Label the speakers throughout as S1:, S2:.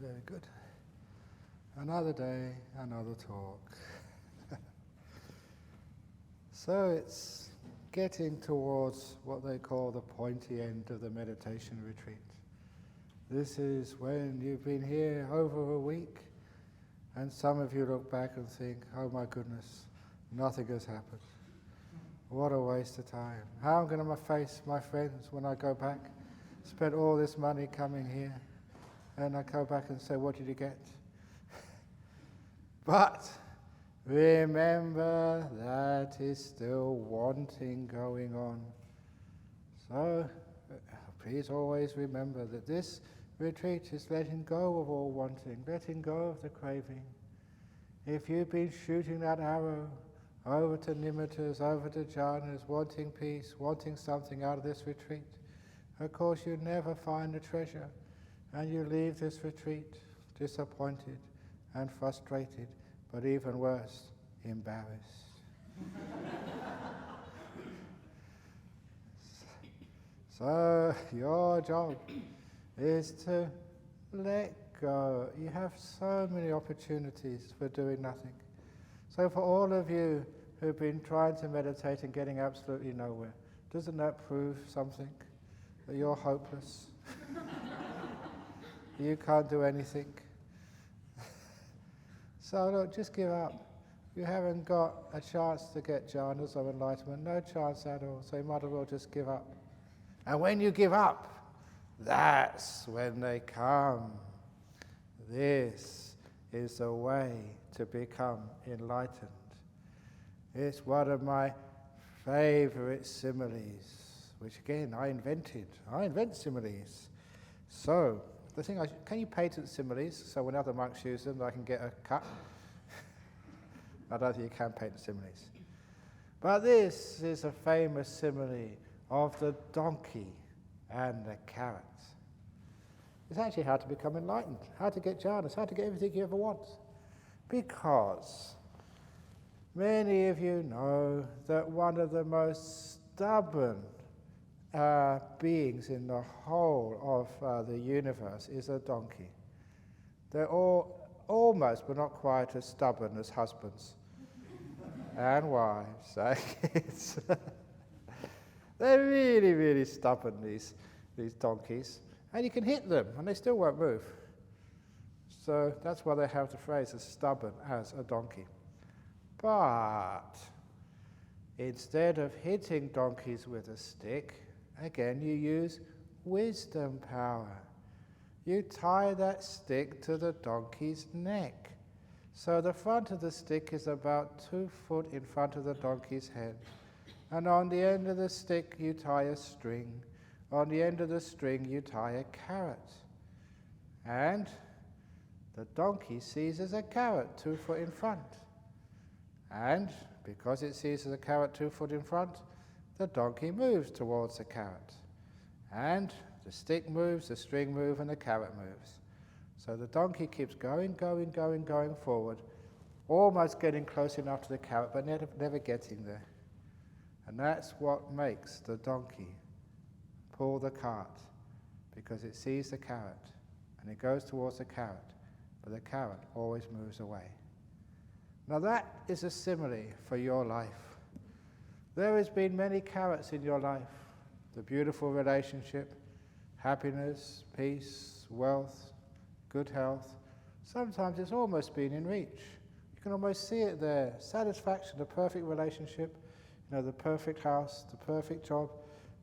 S1: Very good. Another day, another talk. So it's getting towards what they call the pointy end of the meditation retreat. This is when you've been here over a week, and some of you look back and think, oh my goodness, nothing has happened. What a waste of time. How am I going to face my friends when I go back? Spent all this money coming here, and I go back and say, what did you get? But remember that is still wanting going on. So please always remember that this retreat is letting go of all wanting, letting go of the craving. If you've been shooting that arrow over to nimittas, over to jhanas, wanting peace, wanting something out of this retreat, of course you never find the treasure, and you leave this retreat disappointed and frustrated, but even worse, embarrassed. So your job is to let go. You have so many opportunities for doing nothing. So for all of you who've been trying to meditate and getting absolutely nowhere, doesn't that prove something? That you're hopeless? You can't do anything? So look, just give up. You haven't got a chance to get jhanas or enlightenment, no chance at all, so you might as well just give up. And when you give up, that's when they come. This is the way to become enlightened. It's one of my favorite similes, which again I invented. I invent similes. So, the thing can you patent similes so when other monks use them I can get a cut? I don't think you can patent similes. But this is a famous simile of the donkey and the carrot. It's actually how to become enlightened, how to get jhanas, how to get everything you ever want. Because many of you know that one of the most stubborn beings in the whole of the universe is a donkey. They're all almost, but not quite as stubborn as husbands and wives and kids. They're really, really stubborn, these donkeys. And you can hit them, and they still won't move. So that's why they have the phrase, as stubborn as a donkey. But instead of hitting donkeys with a stick, again, you use wisdom power. You tie that stick to the donkey's neck. So the front of the stick is about 2 foot in front of the donkey's head. And on the end of the stick, you tie a string. On the end of the string, you tie a carrot. And the donkey seizes a carrot 2 foot in front. And because it seizes a carrot 2 foot in front, the donkey moves towards the carrot. And the stick moves, the string moves, and the carrot moves. So the donkey keeps going forward, almost getting close enough to the carrot, but never getting there. And that's what makes the donkey pull the cart, because it sees the carrot, and it goes towards the carrot, but the carrot always moves away. Now that is a simile for your life. There has been many carrots in your life. The beautiful relationship, happiness, peace, wealth, good health. Sometimes it's almost been in reach. You can almost see it there. Satisfaction, the perfect relationship, the perfect house, the perfect job,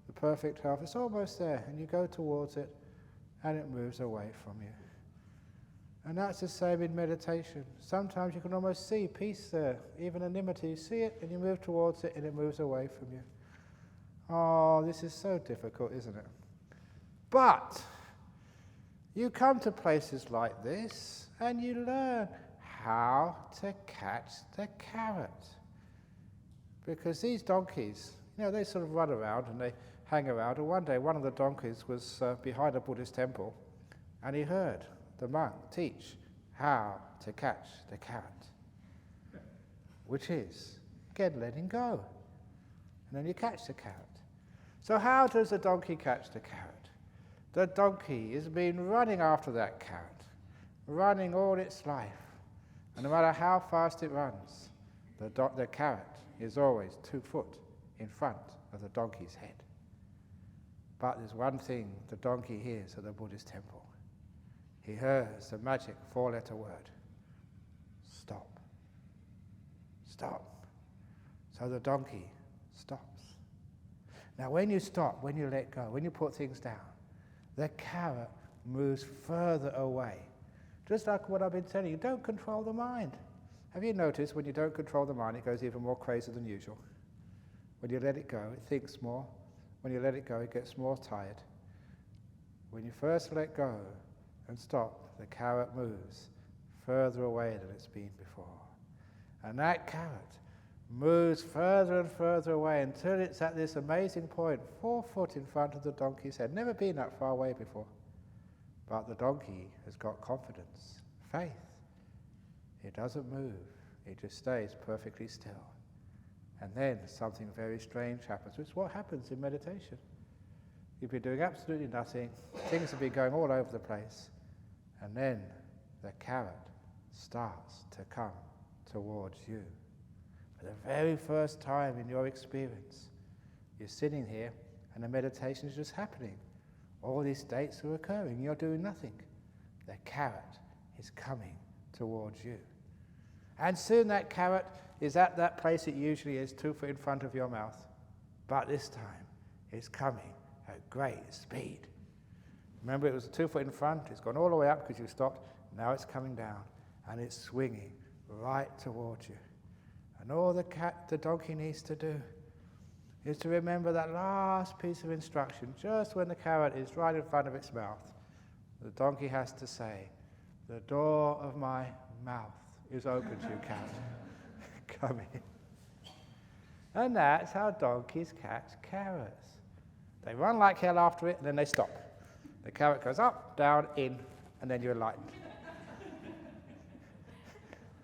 S1: the perfect health. It's almost there, and you go towards it, and it moves away from you. And that's the same in meditation. Sometimes you can almost see peace there, even anonymity. You see it, and you move towards it, and it moves away from you. Oh, this is so difficult, isn't it? But you come to places like this, and you learn how to catch the carrot. Because these donkeys, they sort of run around and they hang around. And one day, one of the donkeys was behind a Buddhist temple, and he heard the monk teach how to catch the carrot, which is, again, letting go. And then you catch the carrot. So how does the donkey catch the carrot? The donkey has been running after that carrot, running all its life. And no matter how fast it runs, the carrot is always 2 foot in front of the donkey's head. But there's one thing the donkey hears at the Buddhist temple. He hears the magic 4-letter word. Stop. Stop. So the donkey stops. Now when you stop, when you let go, when you put things down, the carrot moves further away. Just like what I've been telling you, don't control the mind. Have you noticed when you don't control the mind, it goes even more crazy than usual? When you let it go, it thinks more. When you let it go, it gets more tired. When you first let go and stop, the carrot moves further away than it's been before. And that carrot moves further and further away until it's at this amazing point, 4 foot in front of the donkey's head. Never been that far away before. But the donkey has got confidence, faith. It doesn't move. It just stays perfectly still. And then something very strange happens, which is what happens in meditation. You've been doing absolutely nothing. Things have been going all over the place. And then the carrot starts to come towards you. For the very first time in your experience, you're sitting here and the meditation is just happening. All these states are occurring. You're doing nothing. The carrot is coming towards you. And soon that carrot is at that place it usually is, 2 foot in front of your mouth. But this time, it's coming at great speed. Remember, it was 2 foot in front. It's gone all the way up because you stopped. Now it's coming down, and it's swinging right towards you. And all the donkey needs to do is to remember that last piece of instruction, just when the carrot is right in front of its mouth. The donkey has to say, "The door of my mouth is open to you, carrot. Come in." And that's how donkeys catch carrots. They run like hell after it, and then they stop. The carrot goes up, down, in, and then you're enlightened.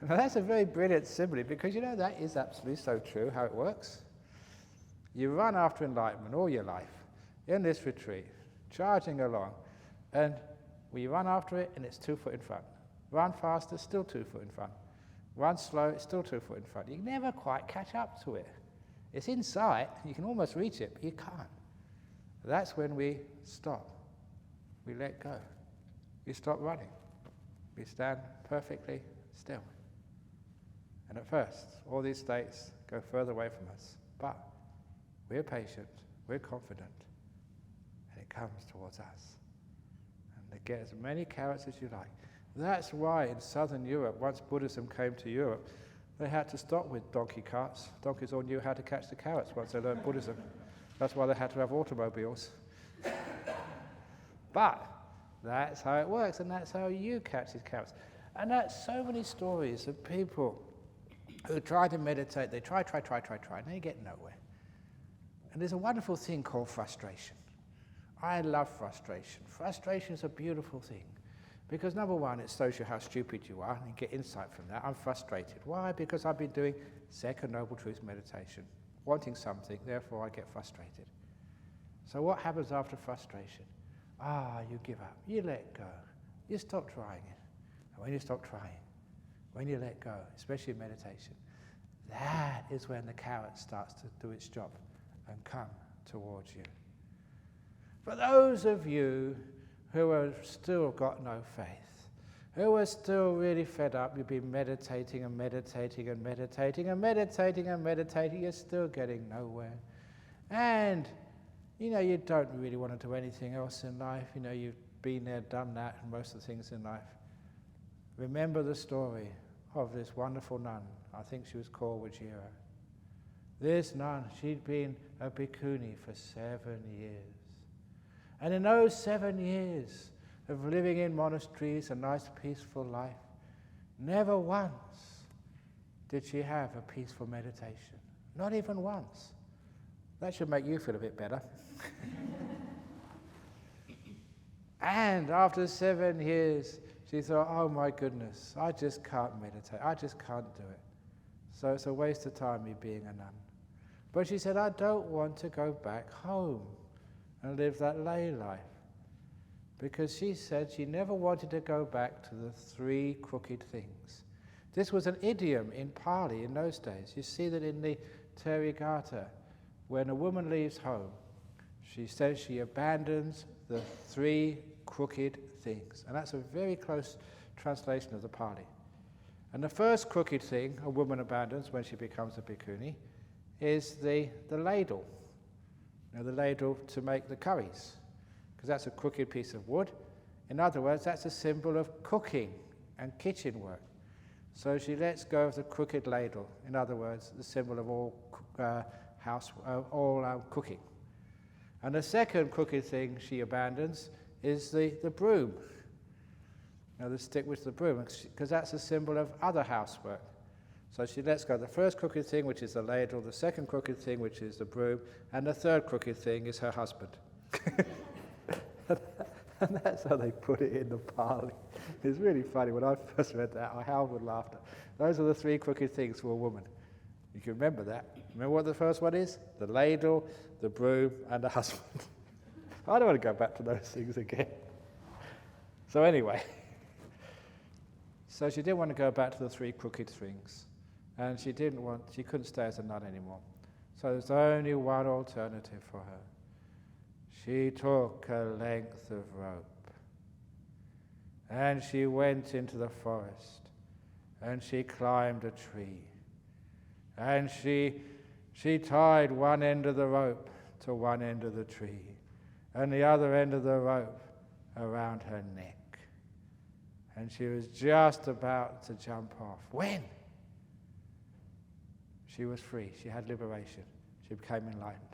S1: Now that's a very brilliant simile, because you know that is absolutely so true how it works. You run after enlightenment all your life, in this retreat, charging along, and we run after it and it's 2 foot in front. Run faster, still 2 foot in front. Run slow, it's still 2 foot in front. You never quite catch up to it. It's in sight, you can almost reach it, but you can't. That's when we stop. We let go. We stop running. We stand perfectly still. And at first, all these states go further away from us. But we're patient, we're confident, and it comes towards us. And they get as many carrots as you like. That's why in southern Europe, once Buddhism came to Europe, they had to stop with donkey carts. Donkeys all knew how to catch the carrots once they learned Buddhism. That's why they had to have automobiles. But that's how it works, and that's how you catch these carrots. And that's so many stories of people who try to meditate. They try, and they get nowhere. And there's a wonderful thing called frustration. I love frustration. Frustration is a beautiful thing. Because number one, it shows you how stupid you are, and you get insight from that. I'm frustrated. Why? Because I've been doing Second Noble Truth meditation, wanting something, therefore I get frustrated. So what happens after frustration? You give up. You let go. You stop trying it. And when you stop trying, when you let go, especially in meditation, that is when the carrot starts to do its job and come towards you. For those of you who have still got no faith, who are still really fed up, you've been meditating and meditating and meditating and meditating and meditating, you're still getting nowhere. And, you don't really want to do anything else in life. You've been there, done that, and most of the things in life. Remember the story of this wonderful nun. I think she was called Wajira. This nun, she'd been a bhikkhuni for 7 years. And in those 7 years of living in monasteries, a nice peaceful life, never once did she have a peaceful meditation. Not even once. That should make you feel a bit better. And after 7 years, she thought, oh my goodness, I just can't meditate. I just can't do it. So it's a waste of time me being a nun. But she said, I don't want to go back home and live that lay life. because she said she never wanted to go back to the 3 crooked things. This was an idiom in Pali in those days. You see that in the Therigatha, when a woman leaves home, she says she abandons the 3 crooked things. And that's a very close translation of the Pali. And the first crooked thing a woman abandons when she becomes a bhikkhuni is the ladle. The ladle to make the curries, because that's a crooked piece of wood. In other words, that's a symbol of cooking and kitchen work. So she lets go of the crooked ladle. In other words, the symbol of all cooking. And the second crooked thing she abandons is the broom. The stick with the broom, because that's a symbol of other housework. So she lets go of the first crooked thing, which is the ladle, the second crooked thing, which is the broom, and the third crooked thing is her husband. And that's how they put it in the Pali. It's really funny. When I first read that, I howled with laughter. Those are the 3 crooked things for a woman. You can remember that. Remember what the first one is? The ladle, the broom, and the husband. I don't want to go back to those things again. So anyway, so she didn't want to go back to the 3 crooked things. And she couldn't stay as a nun anymore. So there's only one alternative for her. She took a length of rope, and she went into the forest, and she climbed a tree, and she tied one end of the rope to one end of the tree, and the other end of the rope around her neck. And she was just about to jump off. When? She was free. She had liberation. She became enlightened.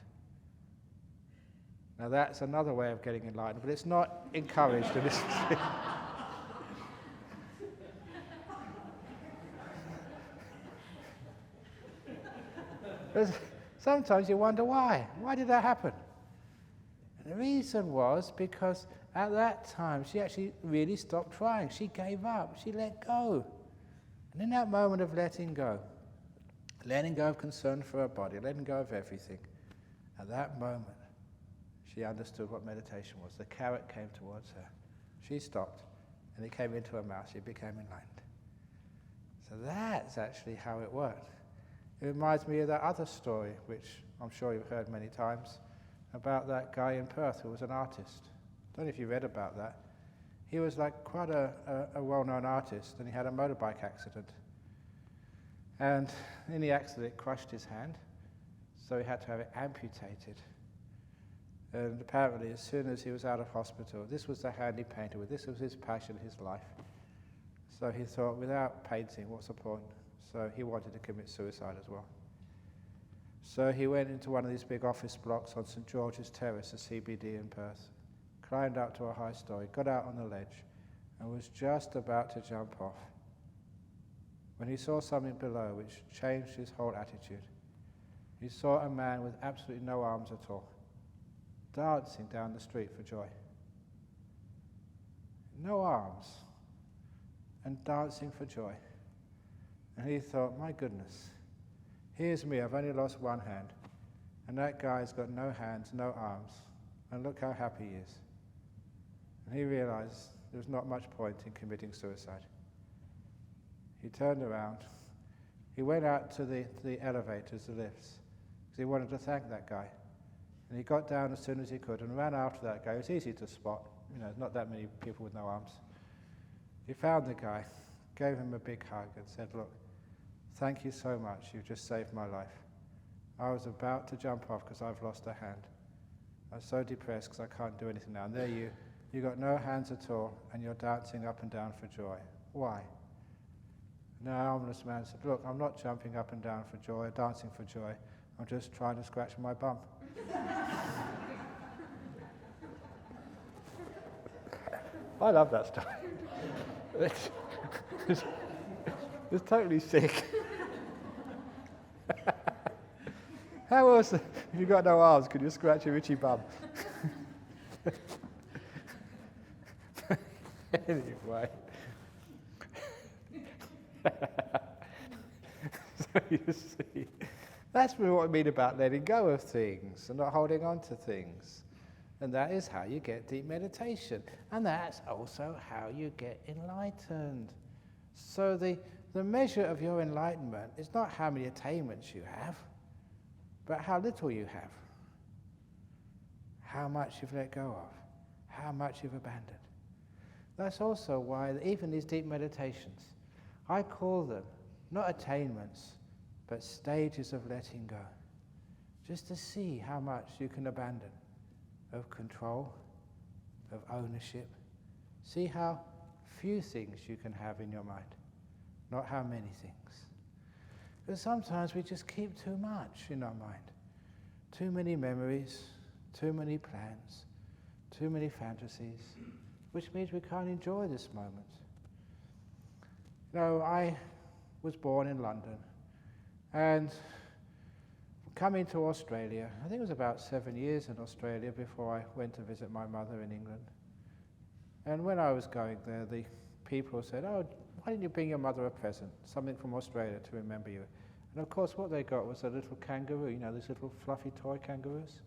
S1: Now that's another way of getting enlightened, but it's not encouraged in this. Sometimes you wonder why. Why did that happen? And the reason was because at that time she actually really stopped trying. She gave up. She let go. And in that moment of letting go of concern for her body, letting go of everything, at that moment she understood what meditation was. The carrot came towards her. She stopped, and it came into her mouth. She became enlightened. So that's actually how it worked. It reminds me of that other story, which I'm sure you've heard many times, about that guy in Perth who was an artist. I don't know if you read about that. He was like quite a well-known artist, and he had a motorbike accident. And in the accident, it crushed his hand, so he had to have it amputated. And apparently, as soon as he was out of hospital, this was the hand he painted with. This was his passion, his life. So he thought, without painting, what's the point? So he wanted to commit suicide as well. So he went into one of these big office blocks on St. George's Terrace, the CBD in Perth, climbed up to a high story, got out on the ledge, and was just about to jump off when he saw something below which changed his whole attitude. He saw a man with absolutely no arms at all, dancing down the street for joy. No arms, and dancing for joy. And he thought, my goodness, here's me, I've only lost one hand, and that guy's got no hands, no arms, and look how happy he is. And he realized there was not much point in committing suicide. He turned around, he went out to the elevators, the lifts, because he wanted to thank that guy. And he got down as soon as he could and ran after that guy. It was easy to spot, not that many people with no arms. He found the guy, gave him a big hug and said, look, thank you so much, you've just saved my life. I was about to jump off because I've lost a hand. I was so depressed because I can't do anything now. And there you got no hands at all, and you're dancing up and down for joy. Why? And the armless man said, look, I'm not jumping up and down for joy, dancing for joy. I'm just trying to scratch my bum. I love that story. It's totally sick. How else, if you've got no arms, could you scratch your itchy bum? Anyway. So you see, that's what I mean about letting go of things and not holding on to things. And that is how you get deep meditation. And that's also how you get enlightened. So the measure of your enlightenment is not how many attainments you have, but how little you have. How much you've let go of. How much you've abandoned. That's also why even these deep meditations, I call them not attainments, but stages of letting go. Just to see how much you can abandon of control, of ownership. See how few things you can have in your mind, not how many things. Because sometimes we just keep too much in our mind. Too many memories, too many plans, too many fantasies, which means we can't enjoy this moment. You know, I was born in London, and coming to Australia, I think it was about 7 years in Australia before I went to visit my mother in England. And when I was going there, the people said, "Oh, why didn't you bring your mother a present, something from Australia to remember you?" And of course what they got was a little kangaroo, you know, these little fluffy toy kangaroos.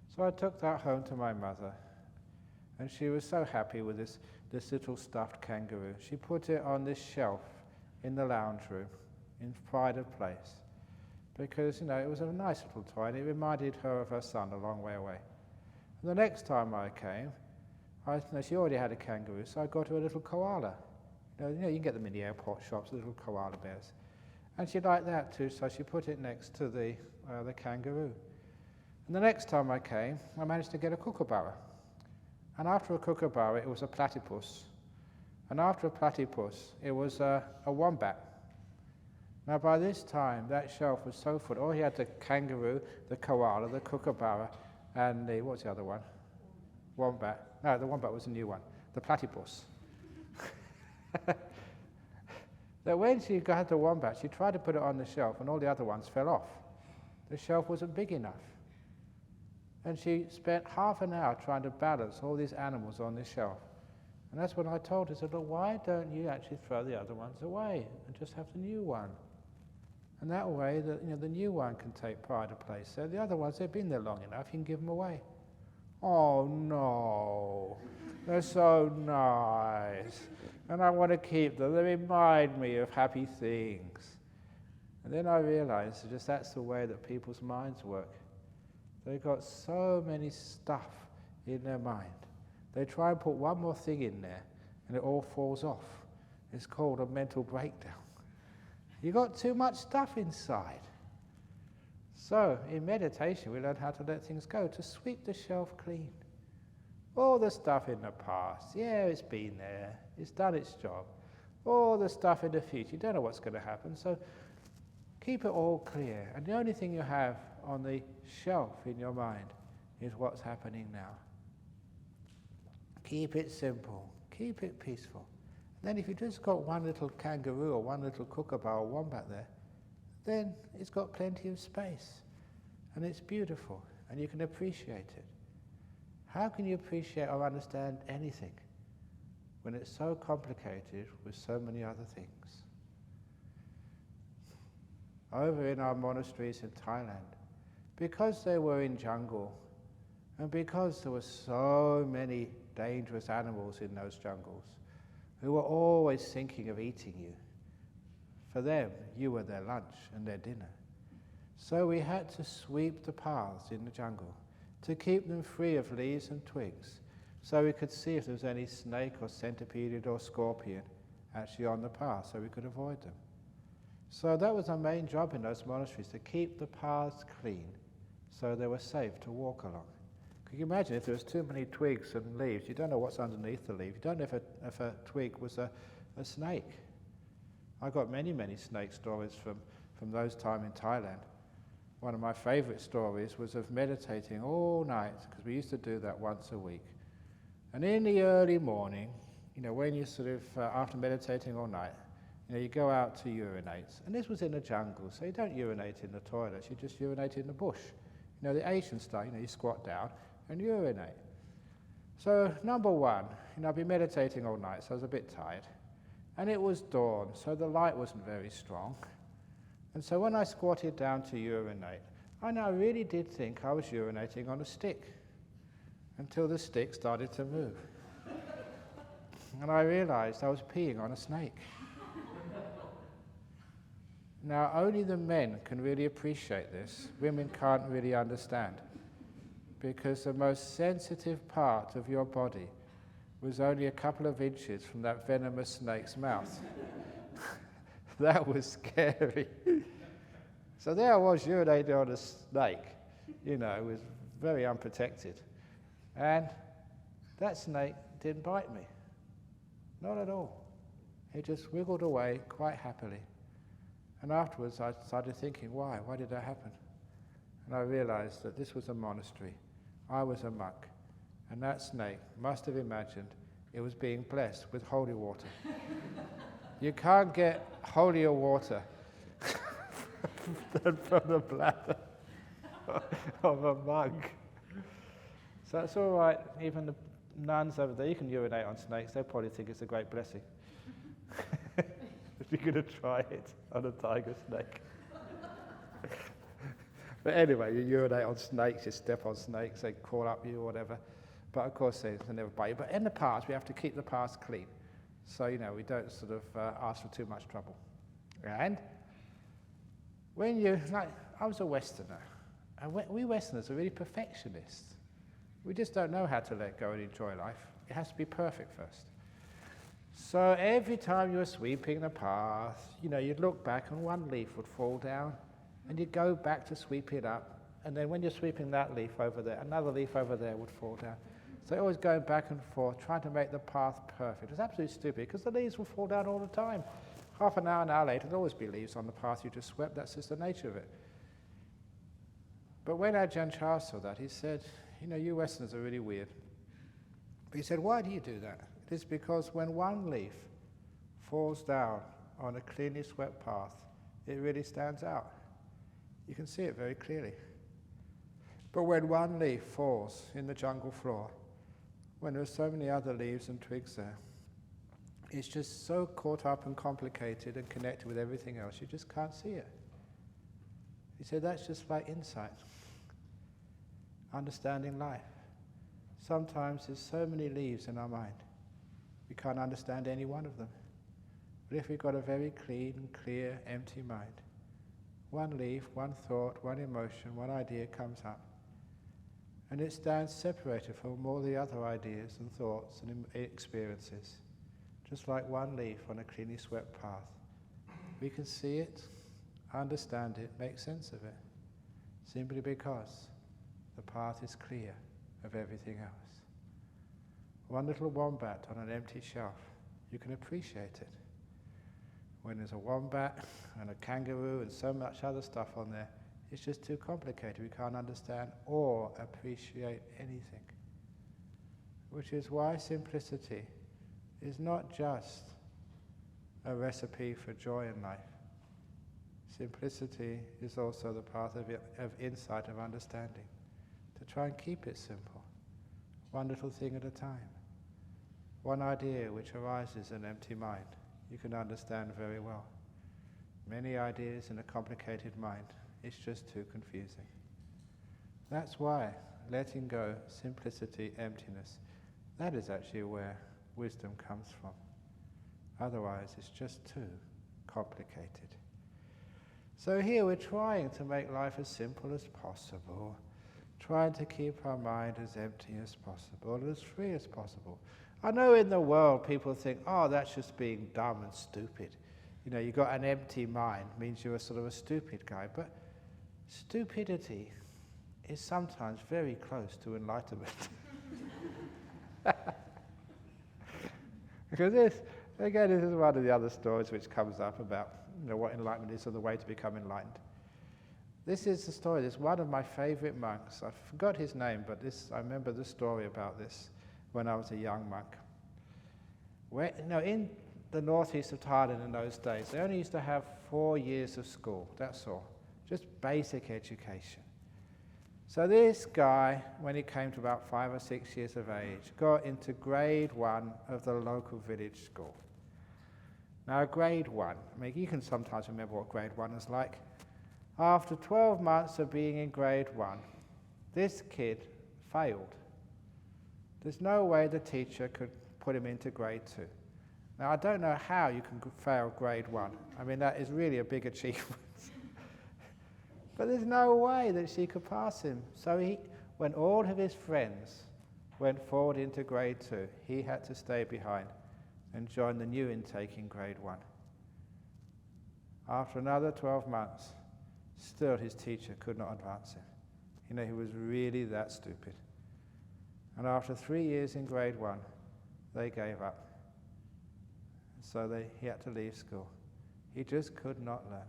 S1: So I took that home to my mother, and she was so happy with this little stuffed kangaroo. She put it on this shelf in the lounge room, in pride of place, because, you know, it was a nice little toy, and it reminded her of her son a long way away. And the next time I came, she already had a kangaroo, so I got her a little koala. You know, you can get them in the airport shops, little koala bears. And she liked that too, so she put it next to the kangaroo. And the next time I came, I managed to get a kookaburra. And after a kookaburra, it was a platypus. And after a platypus, it was a wombat. Now by this time, that shelf was so full. Oh, he had the kangaroo, the koala, the kookaburra, and what's the other one? Wombat. No, the wombat was a new one. The platypus. That when she got the wombat, she tried to put it on the shelf, and all the other ones fell off. The shelf wasn't big enough. And she spent half an hour trying to balance all these animals on this shelf. And that's when I told her, I said, "Look, why don't you actually throw the other ones away and just have the new one? And that way, the new one can take pride of place. So the other ones, they've been there long enough, you can give them away." "Oh no, they're so nice, and I want to keep them. They remind me of happy things." And then I realized just that's the way that people's minds work. They've got so many stuff in their mind. They try and put one more thing in there, and it all falls off. It's called a mental breakdown. You've got too much stuff inside. So, in meditation, we learn how to let things go, to sweep the shelf clean. All the stuff in the past, yeah, it's been there, it's done its job. All the stuff in the future, you don't know what's going to happen, so keep it all clear. And the only thing you have on the shelf in your mind is what's happening now. Keep it simple, keep it peaceful. And then if you just got one little kangaroo or one little kookaburra or wombat there, then it's got plenty of space, and it's beautiful, and you can appreciate it. How can you appreciate or understand anything when it's so complicated with so many other things? Over in our monasteries in Thailand, because they were in jungle, and because there were so many dangerous animals in those jungles who were always thinking of eating you, for them, you were their lunch and their dinner. So we had to sweep the paths in the jungle to keep them free of leaves and twigs, so we could see if there was any snake or centipede or scorpion actually on the path, so we could avoid them. So that was our main job in those monasteries, to keep the paths clean so they were safe to walk along. Could you imagine if there was too many twigs and leaves? You don't know what's underneath the leaf. You don't know if a twig was a snake. I got many, many snake stories from those time in Thailand. One of my favorite stories was of meditating all night, because we used to do that once a week. And in the early morning, when you sort of, after meditating all night, you go out to urinate. And this was in the jungle, so you don't urinate in the toilets, you just urinate in the bush. The Asian style, you squat down and urinate. So number one, I've been meditating all night, so I was a bit tired. And it was dawn, so the light wasn't very strong. And so when I squatted down to urinate, I really did think I was urinating on a stick. until the stick started to move. And I realized I was peeing on a snake. Now, only the men can really appreciate this. Women can't really understand. Because the most sensitive part of your body was only a couple of inches from that venomous snake's mouth. That was scary. So there I was urinating on a snake. It was very unprotected. And that snake didn't bite me. Not at all. It just wiggled away quite happily. And afterwards I started thinking, why? Why did that happen? And I realized that this was a monastery. I was a monk. And that snake must have imagined it was being blessed with holy water. You can't get holier water than from the bladder of a monk. So it's all right, even the nuns over there, you can urinate on snakes, they'll probably think it's a great blessing. If you're going to try it on a tiger snake. But anyway, you urinate on snakes, you step on snakes, they crawl up you or whatever. But of course they never bite you. But in the past, we have to keep the past clean. So, we don't sort of ask for too much trouble. And when I was a Westerner, and we Westerners are really perfectionists. We just don't know how to let go and enjoy life. It has to be perfect first. So every time you were sweeping the path, you'd look back and one leaf would fall down, and you'd go back to sweep it up, and then when you're sweeping that leaf over there, another leaf over there would fall down. So always going back and forth, trying to make the path perfect. It was absolutely stupid, because the leaves would fall down all the time. Half an hour later, there'd always be leaves on the path you just swept. That's just the nature of it. But when Ajahn Brahm saw that, he said, you Westerners are really weird. But he said, why do you do that? It is because when one leaf falls down on a cleanly swept path, it really stands out. You can see it very clearly. But when one leaf falls in the jungle floor, when there are so many other leaves and twigs there, it's just so caught up and complicated and connected with everything else, you just can't see it. He said that's just like insight, understanding life. Sometimes there's so many leaves in our mind, we can't understand any one of them. But if we've got a very clean, clear, empty mind, one leaf, one thought, one emotion, one idea comes up, and it stands separated from all the other ideas and thoughts and experiences, just like one leaf on a cleanly swept path. We can see it, understand it, make sense of it, simply because the path is clear of everything else. One little wombat on an empty shelf, you can appreciate it. When there's a wombat and a kangaroo and so much other stuff on there, it's just too complicated. We can't understand or appreciate anything. Which is why simplicity is not just a recipe for joy in life. Simplicity is also the path of insight, of understanding. To try and keep it simple, one little thing at a time. One idea which arises in an empty mind, you can understand very well. Many ideas in a complicated mind, it's just too confusing. That's why letting go, simplicity, emptiness, that is actually where wisdom comes from. Otherwise, it's just too complicated. So here we're trying to make life as simple as possible, trying to keep our mind as empty as possible, as free as possible. I know in the world people think, oh, that's just being dumb and stupid. You've got an empty mind, means you're sort of a stupid guy. But stupidity is sometimes very close to enlightenment. Because this is one of the other stories which comes up about what enlightenment is or the way to become enlightened. This is the story. This is one of my favorite monks. I forgot his name, but I remember the story about this when I was a young monk. In the northeast of Thailand in those days, they only used to have 4 years of school, that's all. Just basic education. So this guy, when he came to about 5 or 6 years of age, got into grade 1 of the local village school. Now grade 1, you can sometimes remember what grade 1 is like. After 12 months of being in grade 1, this kid failed. There's no way the teacher could put him into grade 2. Now, I don't know how you can fail grade 1. I mean, that is really a big achievement. But there's no way that she could pass him. So when all of his friends went forward into grade 2, he had to stay behind and join the new intake in grade 1. After another 12 months, still his teacher could not advance him. You know, he was really that stupid. And after 3 years in grade 1, they gave up. So he had to leave school. He just could not learn.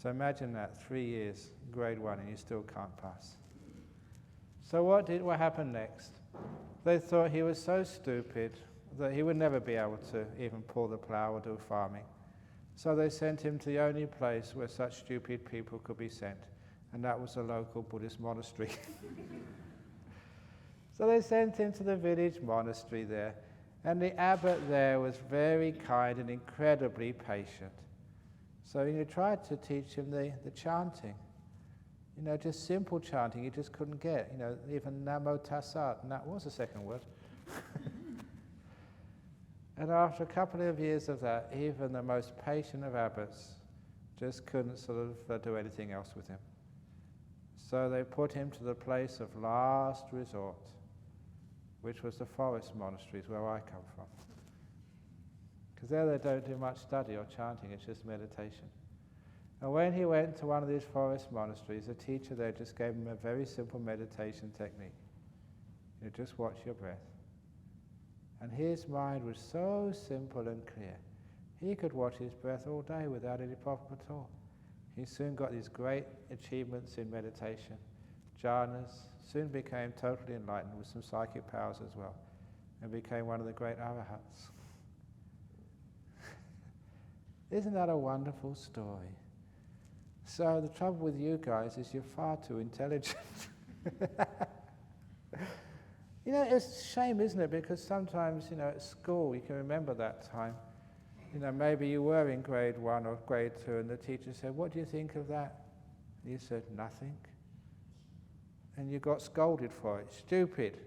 S1: So imagine that, 3 years, grade 1, and you still can't pass. So what happened next? They thought he was so stupid that he would never be able to even pull the plough or do farming. So they sent him to the only place where such stupid people could be sent, and that was a local Buddhist monastery. So they sent him to the village monastery there, and the abbot there was very kind and incredibly patient. So he tried to teach him the chanting. You know, just simple chanting he just couldn't get. You know, even Namo Tassat, and that was a second word. And after a couple of years of that, even the most patient of abbots just couldn't sort of do anything else with him. So they put him to the place of last resort, which was the forest monasteries where I come from. Because there they don't do much study or chanting, it's just meditation. And when he went to one of these forest monasteries, the teacher there just gave him a very simple meditation technique. You just watch your breath. And his mind was so simple and clear. He could watch his breath all day without any problem at all. He soon got these great achievements in meditation. Jhanas, soon became totally enlightened with some psychic powers as well, and became one of the great arahats. Isn't that a wonderful story? So the trouble with you guys is you're far too intelligent. You know, it's a shame, isn't it? Because sometimes, you know, at school, you can remember that time. You know, maybe you were in grade 1 or grade 2, and the teacher said, "What do you think of that?" And you said, "Nothing." And you got scolded for it. Stupid.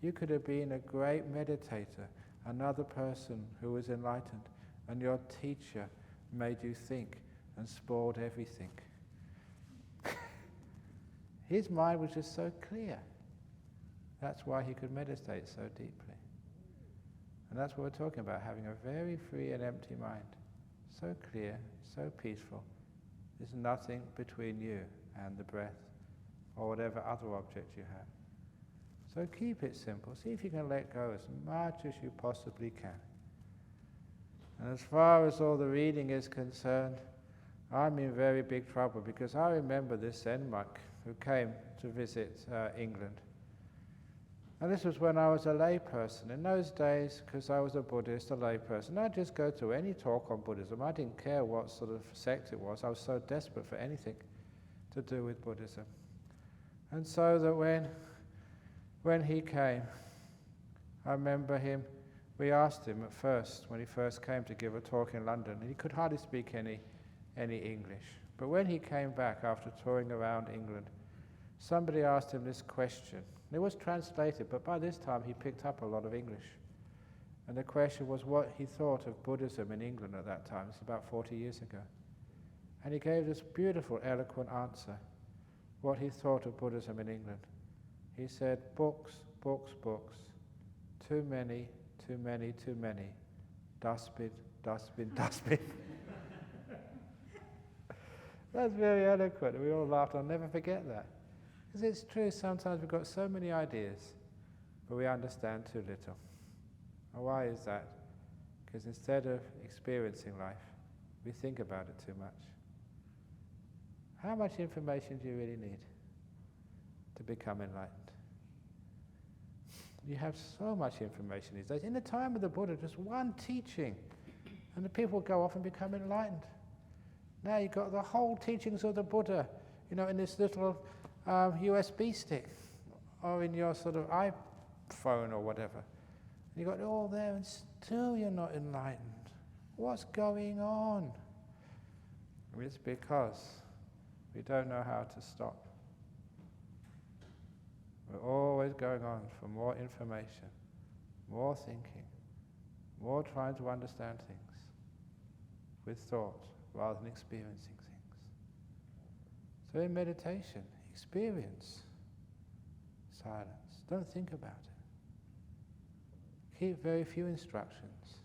S1: You could have been a great meditator, another person who was enlightened, and your teacher made you think and spoiled everything. His mind was just so clear. That's why he could meditate so deeply. And that's what we're talking about, having a very free and empty mind. So clear, so peaceful. There's nothing between you and the breath or whatever other object you have. So keep it simple. See if you can let go as much as you possibly can. And as far as all the reading is concerned, I'm in very big trouble because I remember this Zen monk who came to visit England. And this was when I was a lay person. In those days, because I was a Buddhist, a lay person, I'd just go to any talk on Buddhism. I didn't care what sort of sect it was. I was so desperate for anything to do with Buddhism. And so that when he came, I remember we asked him at first, when he first came to give a talk in London, and he could hardly speak any English. But when he came back after touring around England, somebody asked him this question. It was translated, but by this time he picked up a lot of English. And the question was what he thought of Buddhism in England at that time. It's about 40 years ago. And he gave this beautiful, eloquent answer, what he thought of Buddhism in England. He said, books, books, books, too many, too many, too many, dustbin, dustbin, dustbin. That's very eloquent. We all laughed. I'll never forget that. Because it's true, sometimes we've got so many ideas, but we understand too little. And why is that? Because instead of experiencing life, we think about it too much. How much information do you really need to become enlightened? You have so much information these days. In the time of the Buddha, just one teaching, and the people go off and become enlightened. Now you've got the whole teachings of the Buddha, you know, in this little USB stick, or in your sort of iPhone or whatever. You've got it all there, and still you're not enlightened. What's going on? It's because we don't know how to stop. We're always going on for more information, more thinking, more trying to understand things with thought rather than experiencing things. So in meditation, experience silence. Don't think about it. Keep very few instructions.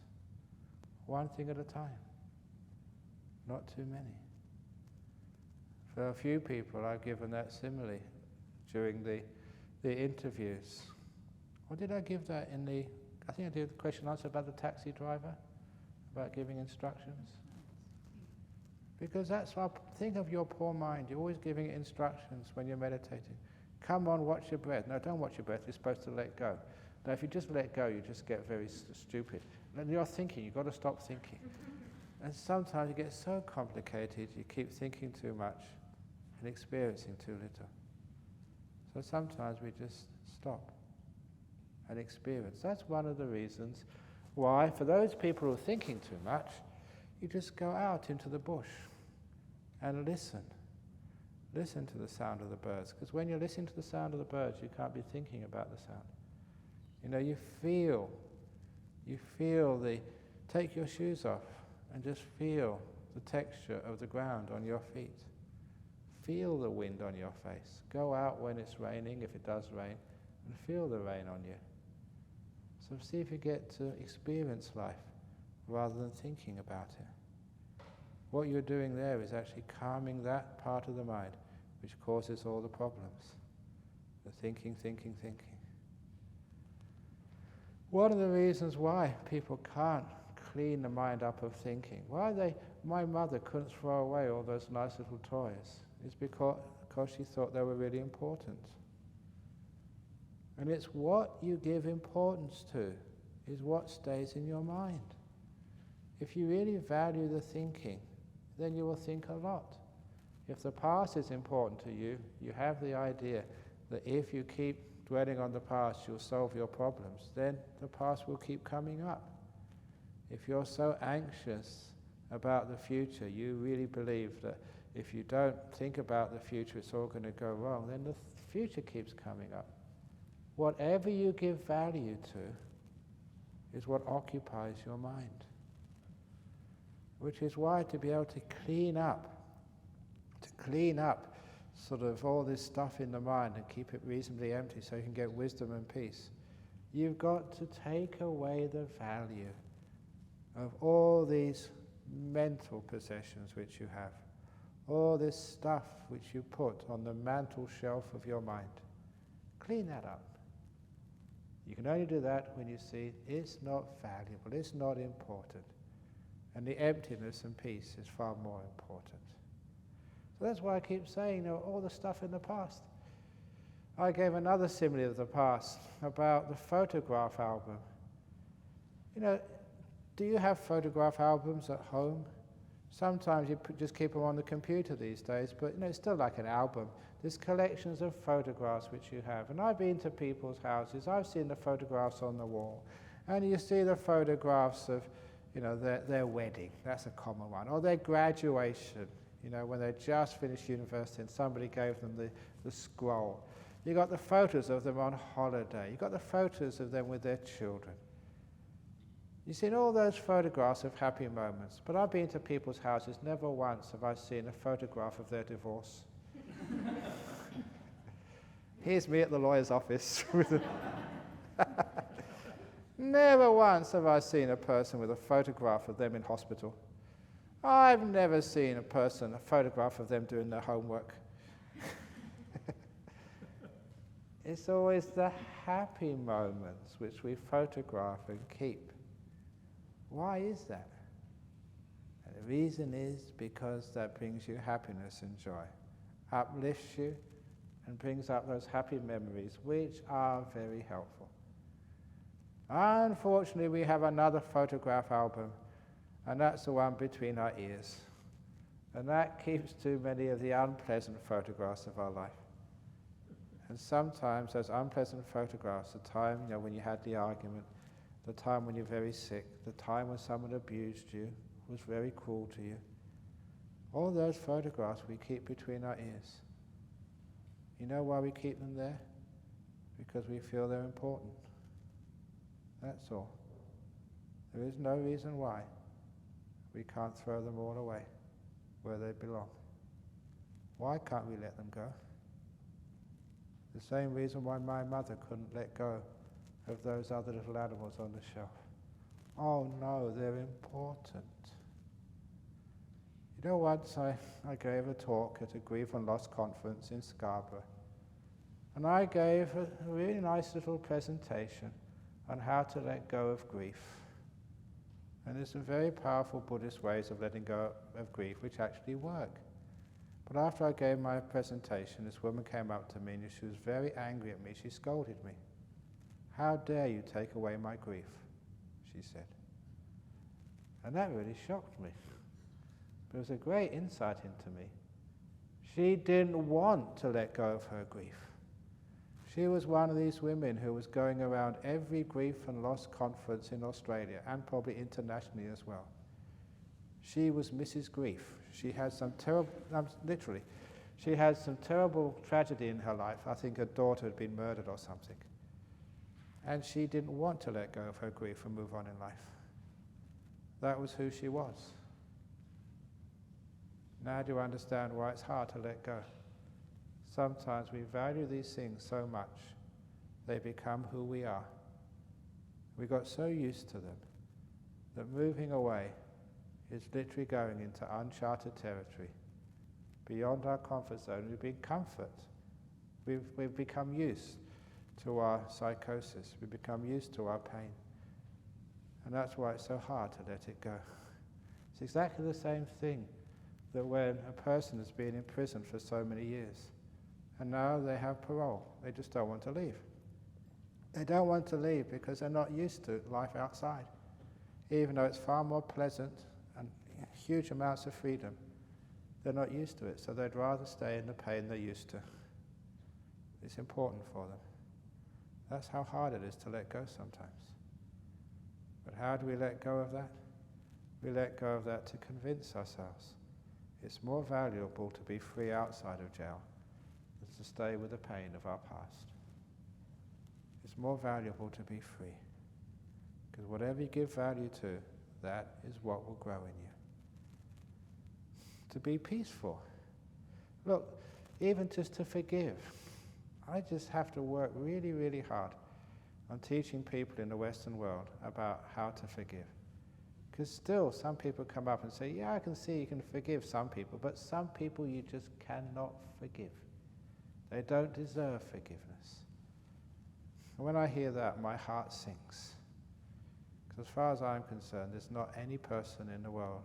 S1: One thing at a time. Not too many. For a few people, I've given that simile during the interviews. Or did I give that in the... I think I did the question answer about the taxi driver, about giving instructions. Because that's what... Think of your poor mind. You're always giving it instructions when you're meditating. Come on, watch your breath. No, don't watch your breath. You're supposed to let go. Now, if you just let go, you just get very stupid. And you're thinking. You've got to stop thinking. And sometimes you get so complicated, you keep thinking too much and experiencing too little. So sometimes we just stop and experience. That's one of the reasons why, for those people who are thinking too much, you just go out into the bush and listen. Listen to the sound of the birds. Because when you're listening to the sound of the birds, you can't be thinking about the sound. You know, you feel the... Take your shoes off and just feel the texture of the ground on your feet. Feel the wind on your face. Go out when it's raining, if it does rain, and feel the rain on you. So see if you get to experience life rather than thinking about it. What you're doing there is actually calming that part of the mind which causes all the problems. The thinking. One of the reasons why people can't clean the mind up of thinking, my mother couldn't throw away all those nice little toys, is because she thought they were really important. And it's what you give importance to is what stays in your mind. If you really value the thinking, then you will think a lot. If the past is important to you, you have the idea that if you keep dwelling on the past, you'll solve your problems, then the past will keep coming up. If you're so anxious about the future, you really believe that if you don't think about the future, it's all going to go wrong, then the future keeps coming up. Whatever you give value to is what occupies your mind. Which is why to be able to clean up sort of all this stuff in the mind and keep it reasonably empty so you can get wisdom and peace, you've got to take away the value of all these mental possessions which you have, all this stuff which you put on the mantle shelf of your mind. Clean that up. You can only do that when you see it's not valuable, it's not important, and the emptiness and peace is far more important. So that's why I keep saying, all the stuff in the past. I gave another simile of the past about the photograph album. Do you have photograph albums at home? Sometimes you just keep them on the computer these days, but it's still like an album. There's collections of photographs which you have. And I've been to people's houses, I've seen the photographs on the wall, and you see the photographs of their wedding, that's a common one, or their graduation, when they just finished university and somebody gave them the scroll. You got the photos of them on holiday, you got the photos of them with their children. You've seen all those photographs of happy moments, but I've been to people's houses, never once have I seen a photograph of their divorce. Here's me at the lawyer's office. Never once have I seen a person with a photograph of them in hospital. I've never seen a photograph of them doing their homework. It's always the happy moments which we photograph and keep. Why is that? And the reason is because that brings you happiness and joy, uplifts you, and brings up those happy memories, which are very helpful. Unfortunately, we have another photograph album, and that's the one between our ears. And that keeps too many of the unpleasant photographs of our life. And sometimes those unpleasant photographs, the time when you had the argument, the time when you're very sick, the time when someone abused you, was very cruel to you, all those photographs we keep between our ears. You know why we keep them there? because we feel they're important. That's all. There is no reason why we can't throw them all away where they belong. Why can't we let them go? The same reason why my mother couldn't let go of those other little animals on the shelf. Oh no, they're important. You know, once I gave a talk at a grief and loss conference in Scarborough, and I gave a really nice little presentation on how to let go of grief. And there's some very powerful Buddhist ways of letting go of grief which actually work. But after I gave my presentation, this woman came up to me and she was very angry at me. She scolded me. "How dare you take away my grief?" she said. And that really shocked me. But it was a great insight into me. She didn't want to let go of her grief. She was one of these women who was going around every grief and loss conference in Australia, and probably internationally as well. She was Mrs. Grief. She had some terrible, literally, she had some terrible tragedy in her life. I think her daughter had been murdered or something. And she didn't want to let go of her grief and move on in life. That was who she was. Now do you understand why it's hard to let go? Sometimes we value these things so much, they become who we are. We got so used to them that moving away is literally going into uncharted territory, beyond our comfort zone. We've been comfort. We've become used to our psychosis. We've become used to our pain. And that's why it's so hard to let it go. It's exactly the same thing that when a person has been in prison for so many years, and now they have parole, they just don't want to leave. They don't want to leave because they're not used to life outside. Even though it's far more pleasant and huge amounts of freedom, they're not used to it, so they'd rather stay in the pain they're used to. It's important for them. That's how hard it is to let go sometimes. But how do we let go of that? We let go of that to convince ourselves it's more valuable to be free outside of jail than to stay with the pain of our past. It's more valuable to be free, because whatever you give value to, that is what will grow in you. To be peaceful. Look, even just to forgive. I just have to work really, really hard on teaching people in the Western world about how to forgive. Because still, some people come up and say, yeah, I can see you can forgive some people, but some people you just cannot forgive. They don't deserve forgiveness. And when I hear that, my heart sinks. Because as far as I'm concerned, there's not any person in the world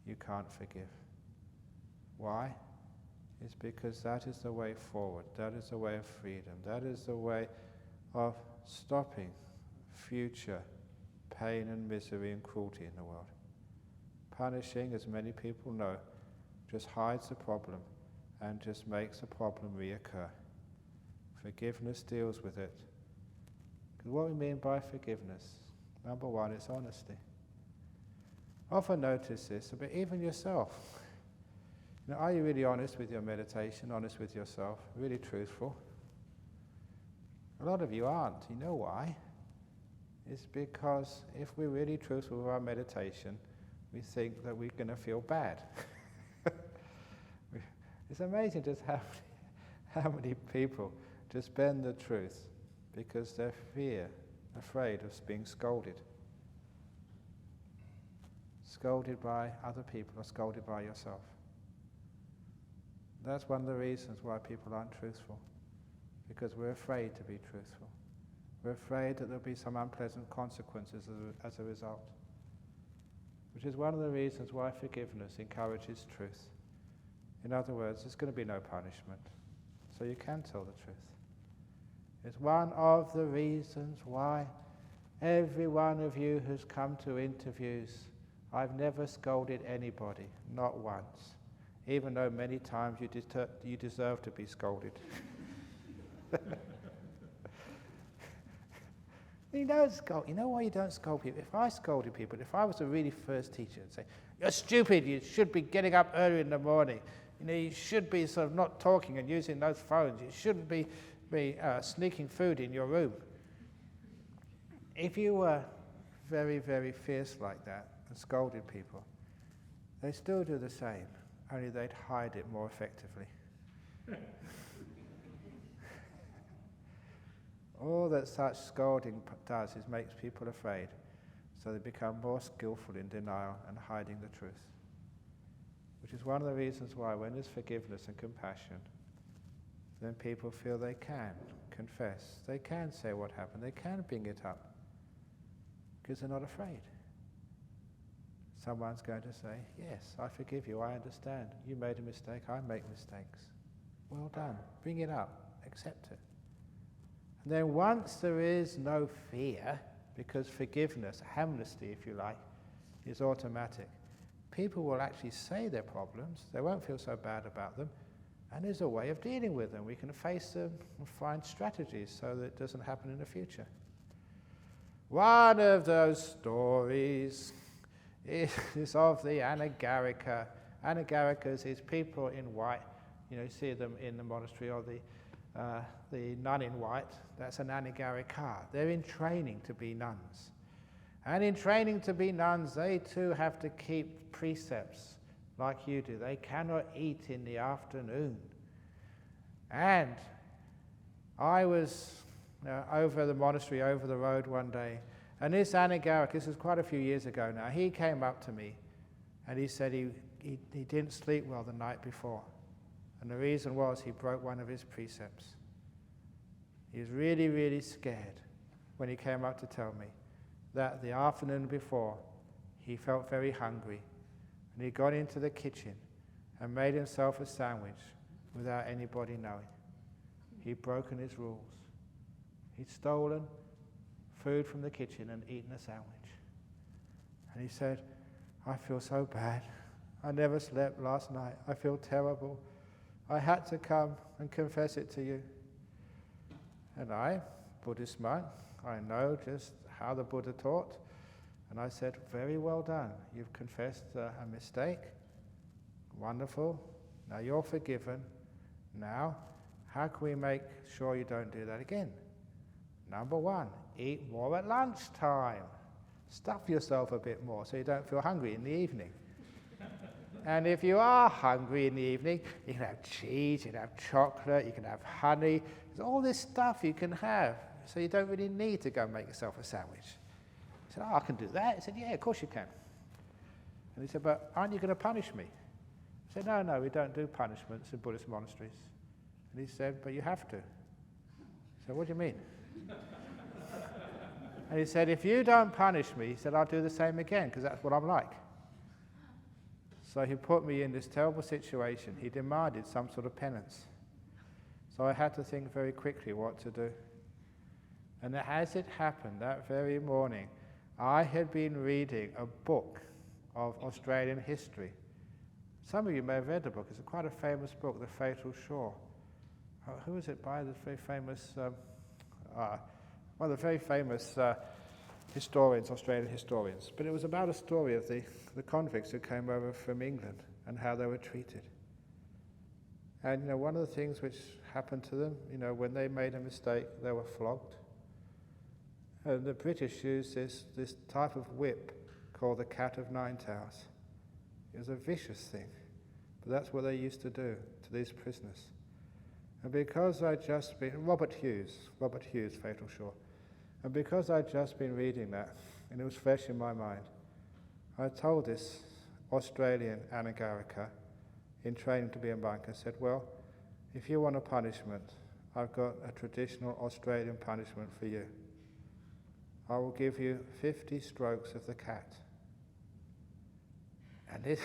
S1: you can't forgive. Why? It's because that is the way forward. That is the way of freedom. That is the way of stopping future pain and misery and cruelty in the world. Punishing, as many people know, just hides the problem and just makes the problem reoccur. Forgiveness deals with it. Because what we mean by forgiveness, number one, it's honesty. Often notice this, but even yourself. You know, are you really honest with your meditation, honest with yourself, really truthful? A lot of you aren't. You know why? It's because if we're really truthful with our meditation, we think that we're going to feel bad. It's amazing just how many people just bend the truth because they're afraid of being scolded. Scolded by other people or scolded by yourself. That's one of the reasons why people aren't truthful, because we're afraid to be truthful. We're afraid that there'll be some unpleasant consequences as a result, which is one of the reasons why forgiveness encourages truth. In other words, there's going to be no punishment, so you can tell the truth. It's one of the reasons why every one of you who's come to interviews, I've never scolded anybody, not once, even though many times you deserve to be scolded. You don't scold. You know why you don't scold people? If I scolded people, if I was a really first teacher and say, you're stupid, you should be getting up early in the morning, you know, you should be sort of not talking and using those phones, you shouldn't be me sneaking food in your room. If you were very, very fierce like that and scolded people, they still do the same, only they'd hide it more effectively. All that such scolding does is makes people afraid, so they become more skillful in denial and hiding the truth. Which is one of the reasons why when there's forgiveness and compassion, then people feel they can confess, they can say what happened, they can bring it up, because they're not afraid. Someone's going to say, yes, I forgive you, I understand. You made a mistake, I make mistakes. Well done, bring it up, accept it. And then once there is no fear, because forgiveness, amnesty if you like, is automatic, people will actually say their problems, they won't feel so bad about them, and there's a way of dealing with them. We can face them and find strategies so that it doesn't happen in the future. One of those stories is of the Anagarika. Anagarikas is people in white. You see them in the monastery, or the nun in white. That's an Anagarika. They're in training to be nuns. And in training to be nuns, they too have to keep precepts like you do. They cannot eat in the afternoon. And I was over the monastery, over the road one day, and this Anagarika, this was quite a few years ago now, he came up to me and he said he didn't sleep well the night before. And the reason was he broke one of his precepts. He was really, really scared when he came up to tell me that the afternoon before he felt very hungry, and he got into the kitchen and made himself a sandwich without anybody knowing. He'd broken his rules. He'd stolen food from the kitchen and eaten a sandwich. And he said, I feel so bad. I never slept last night. I feel terrible. I had to come and confess it to you. And I, Buddhist monk, I know just how the Buddha taught. And I said, very well done. You've confessed a mistake. Wonderful. Now you're forgiven. Now, how can we make sure you don't do that again? Number one, eat more at lunchtime. Stuff yourself a bit more so you don't feel hungry in the evening. And if you are hungry in the evening, you can have cheese, you can have chocolate, you can have honey. There's all this stuff you can have, so you don't really need to go and make yourself a sandwich. He said, I can do that. He said, yeah, of course you can. And he said, but aren't you going to punish me? I said, no, we don't do punishments in Buddhist monasteries. And he said, but you have to. I said, what do you mean? And he said, if you don't punish me, he said, I'll do the same again, because that's what I'm like. So he put me in this terrible situation. He demanded some sort of penance. So I had to think very quickly what to do. And as it happened that very morning, I had been reading a book of Australian history. Some of you may have read the book. It's quite a famous book, The Fatal Shore. Who is it by? The very famous, one of the very famous historians, Australian historians. But it was about a story of the convicts who came over from England and how they were treated. And one of the things which happened to them, when they made a mistake, they were flogged. And the British used this type of whip called the cat of nine tails. It was a vicious thing, but that's what they used to do to these prisoners. And because I'd just been, Robert Hughes, Fatal Shore, and because I'd just been reading that, and it was fresh in my mind, I told this Australian Anagarika in training to be a monk, I said, well, if you want a punishment, I've got a traditional Australian punishment for you. I will give you 50 strokes of the cat. And this,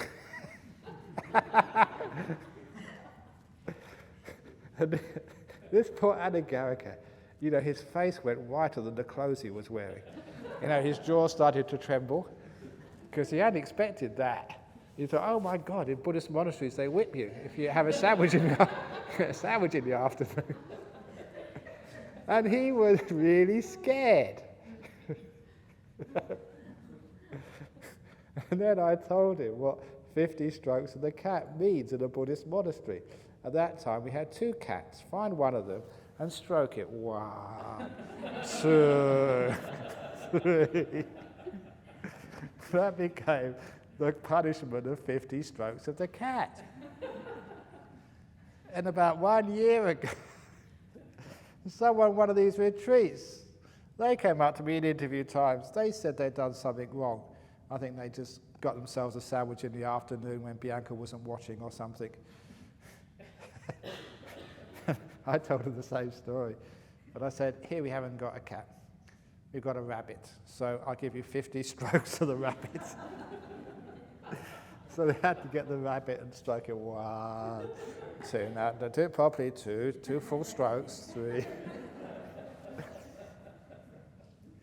S1: and this poor Anagarika, his face went whiter than the clothes he was wearing. His jaw started to tremble because he hadn't expected that. He thought, oh my God, in Buddhist monasteries they whip you if you have a sandwich in the afternoon. And he was really scared. And then I told him what 50 strokes of the cat means in a Buddhist monastery. At that time we had 2 cats. Find one of them and stroke it. 1, 2, 3. That became the punishment of 50 strokes of the cat. And about 1 year ago, one of these retreats, they came up to me in interview times. They said they'd done something wrong. I think they just got themselves a sandwich in the afternoon when Bianca wasn't watching or something. I told her the same story. But I said, here we haven't got a cat. We've got a rabbit. So I'll give you 50 strokes of the rabbit. So they had to get the rabbit and stroke it. 1, 2. Now, do it properly. 2 full strokes. 3.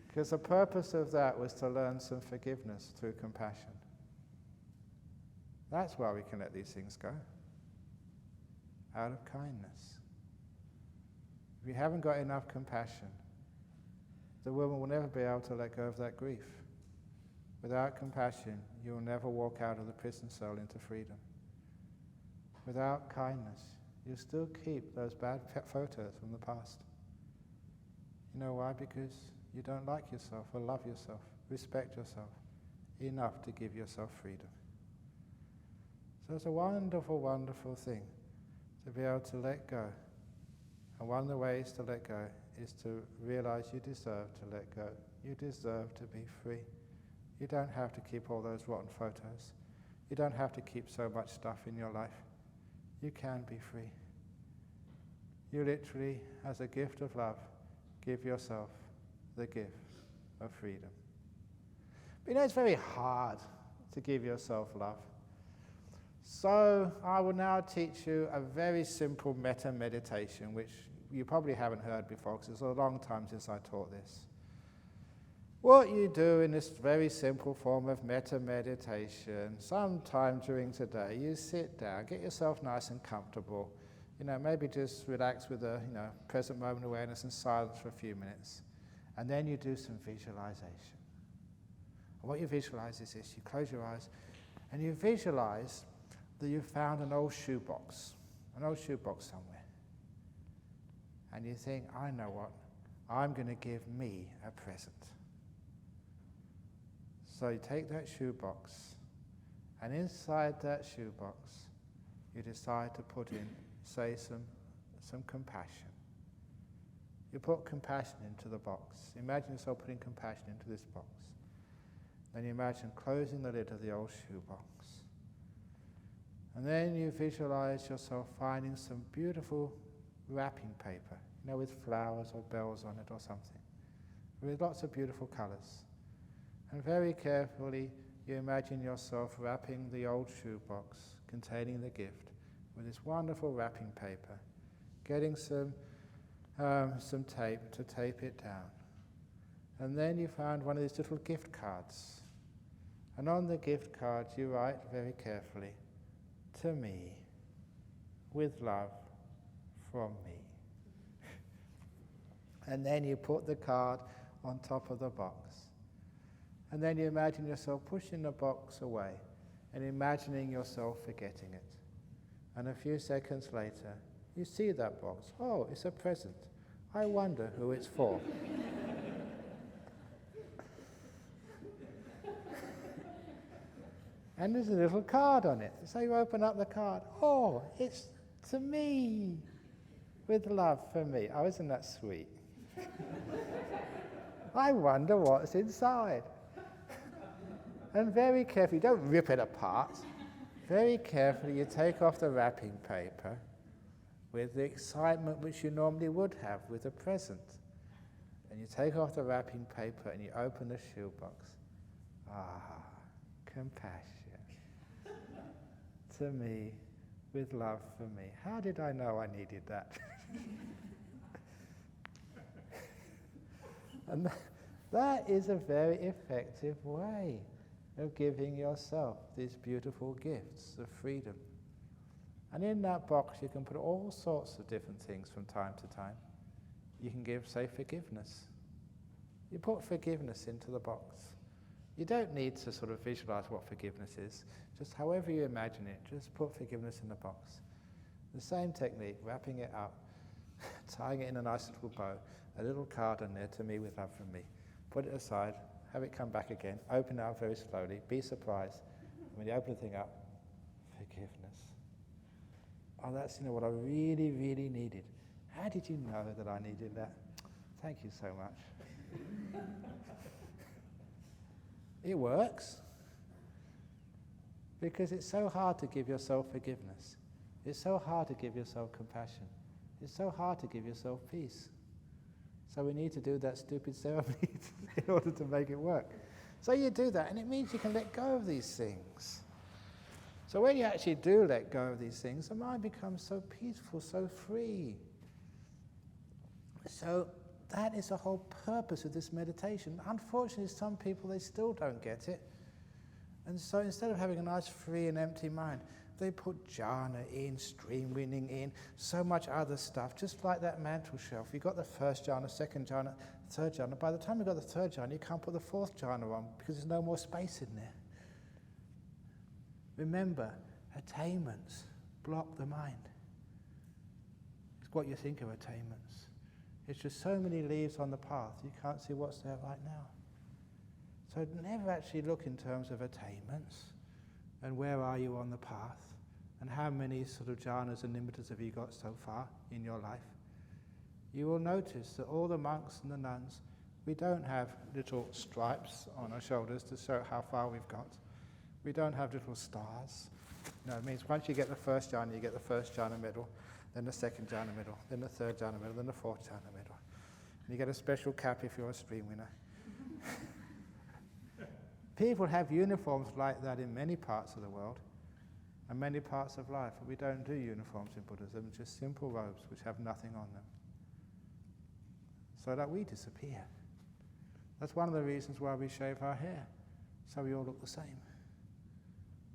S1: Because the purpose of that was to learn some forgiveness through compassion. That's why we can let these things go. Out of kindness. If you haven't got enough compassion, the woman will never be able to let go of that grief. Without compassion, you will never walk out of the prison cell into freedom. Without kindness, you'll still keep those bad photos from the past. You know why? Because you don't like yourself or love yourself, respect yourself enough to give yourself freedom. So it's a wonderful, wonderful thing to be able to let go. And one of the ways to let go is to realize you deserve to let go. You deserve to be free. You don't have to keep all those rotten photos. You don't have to keep so much stuff in your life. You can be free. You literally, as a gift of love, give yourself the gift of freedom. But you know, it's very hard to give yourself love. So I will now teach you a very simple metta meditation, which you probably haven't heard before, because it's a long time since I taught this. What you do in this very simple form of metta meditation, sometime during today, you sit down, get yourself nice and comfortable. You know, maybe just relax with a present moment awareness and silence for a few minutes. And then you do some visualization. And what you visualize is this. You close your eyes and you visualize that you've found an old shoebox somewhere. And you think, I know what, I'm going to give me a present. So you take that shoebox, and inside that shoebox, you decide to put in, say, some compassion. You put compassion into the box. Imagine yourself putting compassion into this box. Then you imagine closing the lid of the old shoebox. And then you visualize yourself finding some beautiful wrapping paper, with flowers or bells on it or something, with lots of beautiful colors. And very carefully, you imagine yourself wrapping the old shoebox containing the gift with this wonderful wrapping paper, getting some tape to tape it down. And then you find one of these little gift cards. And on the gift card, you write very carefully, "To me, with love, from me." And then you put the card on top of the box. And then you imagine yourself pushing the box away and imagining yourself forgetting it. And a few seconds later, you see that box. Oh, it's a present. I wonder who it's for. And there's a little card on it. So you open up the card. Oh, it's to me, with love for me. Oh, isn't that sweet? I wonder what's inside. And very carefully, don't rip it apart. Very carefully, you take off the wrapping paper with the excitement which you normally would have with a present. And you take off the wrapping paper and you open the shoebox. Ah, compassion. To me, with love for me. How did I know I needed that? And that is a very effective way of giving yourself these beautiful gifts of freedom. And in that box you can put all sorts of different things from time to time. You can give, say, forgiveness. You put forgiveness into the box. You don't need to sort of visualize what forgiveness is. Just however you imagine it, just put forgiveness in the box. The same technique, wrapping it up, tying it in a nice little bow, a little card on there to me with love from me. Put it aside, have it come back again, open it up very slowly, be surprised. When you open the thing up, forgiveness. Oh, that's what I really, really needed. How did you know that I needed that? Thank you so much. It works. Because it's so hard to give yourself forgiveness. It's so hard to give yourself compassion. It's so hard to give yourself peace. So we need to do that stupid ceremony in order to make it work. So you do that, and it means you can let go of these things. So when you actually do let go of these things, the mind becomes so peaceful, so free. So that is the whole purpose of this meditation. Unfortunately, some people, they still don't get it. And so instead of having a nice free and empty mind, they put jhana in, stream winning in, so much other stuff, just like that mantle shelf. You've got the first jhana, second jhana, third jhana. By the time you've got the third jhana, you can't put the fourth jhana on because there's no more space in there. Remember, attainments block the mind. It's what you think of attainments. It's just so many leaves on the path, you can't see what's there right now. So never actually look in terms of attainments and where are you on the path and how many sort of jhanas and nimittas have you got so far in your life. You will notice that all the monks and the nuns, we don't have little stripes on our shoulders to show how far we've got. We don't have little stars. No, it means once you get the first jhana, you get the first jhana medal, then the second jhana medal, then the third jhana medal, then the fourth jhana medal. And you get a special cap if you're a stream winner. People have uniforms like that in many parts of the world and many parts of life, but we don't do uniforms in Buddhism, just simple robes which have nothing on them. So that we disappear. That's one of the reasons why we shave our hair, so we all look the same.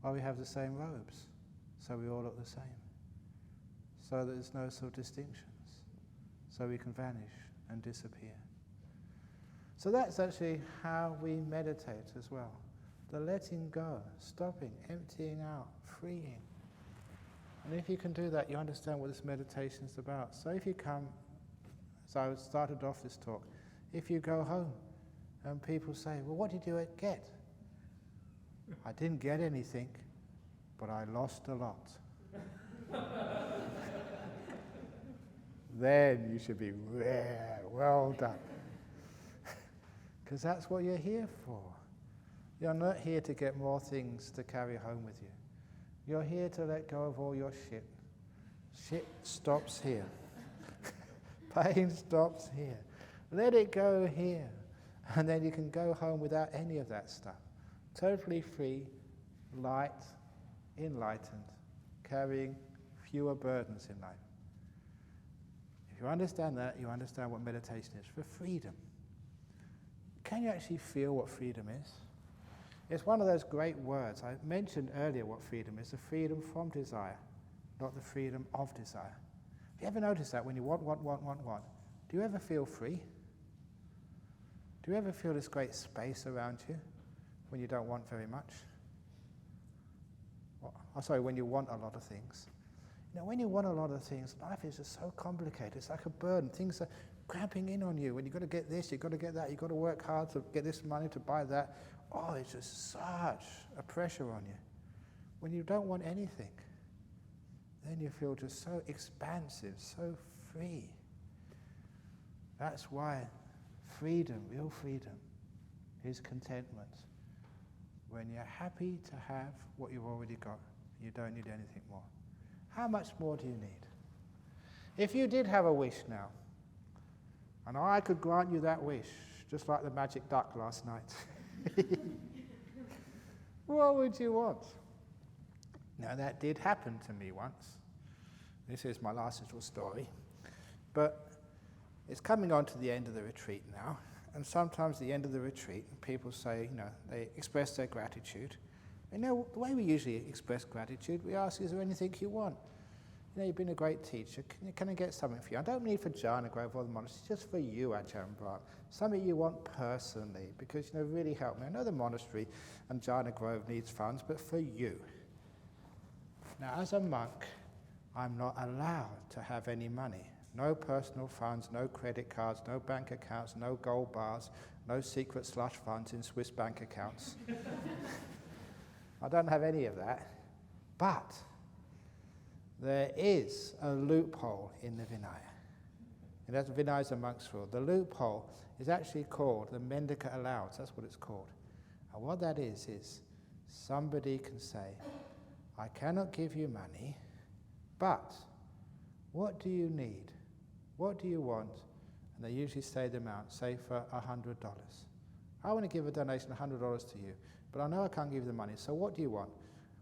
S1: Why we have the same robes, so we all look the same. So that there's no sort of distinctions, so we can vanish and disappear. So that's actually how we meditate as well. The letting go, stopping, emptying out, freeing. And if you can do that, you understand what this meditation is about. So if you come, as I started off this talk, if you go home and people say, well, what did you get? I didn't get anything, but I lost a lot. Then you should be, well done. Because that's what you're here for. You're not here to get more things to carry home with you. You're here to let go of all your shit. Shit stops here. Pain stops here. Let it go here. And then you can go home without any of that stuff. Totally free, light, enlightened, carrying fewer burdens in life. If you understand that, you understand what meditation is, for freedom. Can you actually feel what freedom is? It's one of those great words. I mentioned earlier what freedom is, the freedom from desire, not the freedom of desire. Have you ever noticed that when you want, do you ever feel free? Do you ever feel this great space around you when you don't want very much? When you want a lot of things. When you want a lot of things, life is just so complicated. It's like a burden. Things are cramping in on you. When you've got to get this, you've got to get that, you've got to work hard to get this money to buy that. Oh, it's just such a pressure on you. When you don't want anything, then you feel just so expansive, so free. That's why freedom, real freedom, is contentment. When you're happy to have what you've already got, you don't need anything more. How much more do you need? If you did have a wish now, and I could grant you that wish, just like the magic duck last night, what would you want? Now that did happen to me once. This is my last little story. But it's coming on to the end of the retreat now, and sometimes at the end of the retreat, people say, they express their gratitude. The way we usually express gratitude, we ask, is there anything you want? You've been a great teacher. Can I get something for you? I don't need for Jhana Grove or the monastery, just for you, Ajahn Brahm. Something you want personally, because, really help me. I know the monastery and Jhana Grove needs funds, but for you. Now, as a monk, I'm not allowed to have any money. No personal funds, no credit cards, no bank accounts, no gold bars, no secret slush funds in Swiss bank accounts. I don't have any of that. But there is a loophole in the Vinaya. And that's Vinaya is a monk's rule. The loophole is actually called the mendicant allowance. That's what it's called. And what that is somebody can say, I cannot give you money, but what do you need? What do you want? And they usually say the amount, say for $100. I want to give a donation of $100 to you, but I know I can't give you the money, so what do you want?